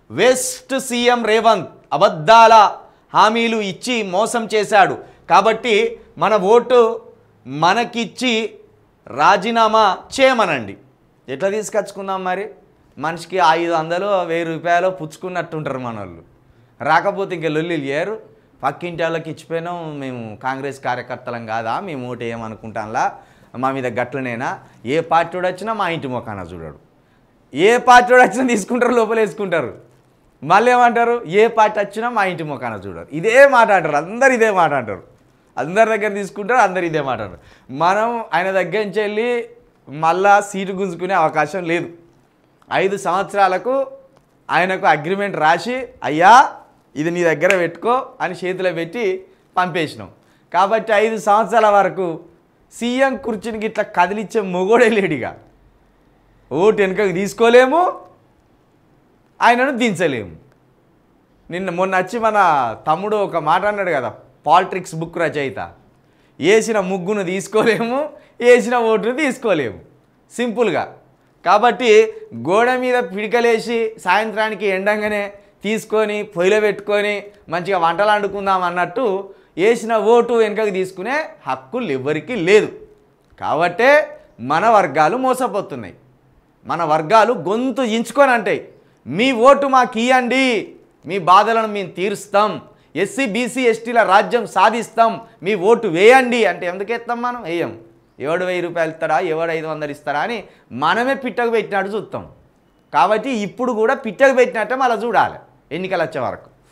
Waste CM Revanth అబద్ధాల హామీలు ఇచ్చి మోసం చేశాడు కాబట్టి మన ఓటు మనకిచ్చి రాజీనామా చేయమనండి. ఎట్లా తీసుకొచ్చుకుందాం మరి? మనిషికి 500 1000 రూపాయలు పుచ్చుకున్నట్టుంటారు మన వాళ్ళు. రాకపోతే ఇంకా లొల్లి లేరు. పక్కింటి వాళ్ళకి ఇచ్చిపోయినాం, మేము కాంగ్రెస్ కార్యకర్తలం కాదా, మేము ఓటు ఏమనుకుంటాంలా, మా మీద గట్లనేనా? ఏ పార్టీ వచ్చినా మా ఇంటి మొఖాన చూడడు. ఏ పార్టీ వచ్చినా తీసుకుంటారు, లోపల వేసుకుంటారు. మళ్ళీ ఏమంటారు? ఏ పార్టీ వచ్చినా మా ఇంటి మొఖాన చూడరు. ఇదే మాట అంటారు, అందరు ఇదే మాట అంటారు. అందరి దగ్గర తీసుకుంటారు, అందరు ఇదే మాట అంటారు. మనం ఆయన దగ్గర నుంచి వెళ్ళి మళ్ళా సీటు గుంజుకునే అవకాశం లేదు. 5 సంవత్సరాలకు ఆయనకు అగ్రిమెంట్ రాసి అయ్యా ఇది నీ దగ్గర పెట్టుకో అని చేతిలో పెట్టి పంపేసినాం. కాబట్టి 5 సంవత్సరాల వరకు సీఎం కుర్చీనికి ఇట్లా కదిలిచ్చే మొగోడే లేడిగా. ఓటు వెనుకకు తీసుకోలేము, ఆయనను దించలేము. మొన్న వచ్చి మన తమ్ముడు ఒక మాట అన్నాడు కదా, పాలిటిక్స్ బుక్ రచయిత, వేసిన ముగ్గును తీసుకోలేము, వేసిన ఓటును తీసుకోలేము, సింపుల్గా. కాబట్టి గోడ మీద పిడికలేసి సాయంత్రానికి ఎండంగానే తీసుకొని పొయ్యిలో పెట్టుకొని మంచిగా వంటలు వండుకుందాం అన్నట్టు వేసిన ఓటు వెనుకకు తీసుకునే హక్కులు ఎవరికీ లేదు. కాబట్టే మన వర్గాలు మోసపోతున్నాయి. మన వర్గాలు గొంతు ఇంచుకొని అంటాయి, మీ ఓటు మాకు ఇవ్వండి, మీ బాధలను మేము తీరుస్తాం, ఎస్సీ బీసీ ఎస్టీల రాజ్యం సాధిస్తాం, మీ ఓటు వేయండి అంటే ఎందుకు వేస్తాం? మనం వేయం. ఎవడు 1000 రూపాయలు ఇస్తాడా, ఎవడు 500 ఇస్తాడా అని మనమే పిట్టకు పెట్టినట్టు చూస్తాం. కాబట్టి ఇప్పుడు కూడా పిట్టకు పెట్టినట్టే మళ్ళీ చూడాలి ఎన్నికలు వచ్చే వరకు.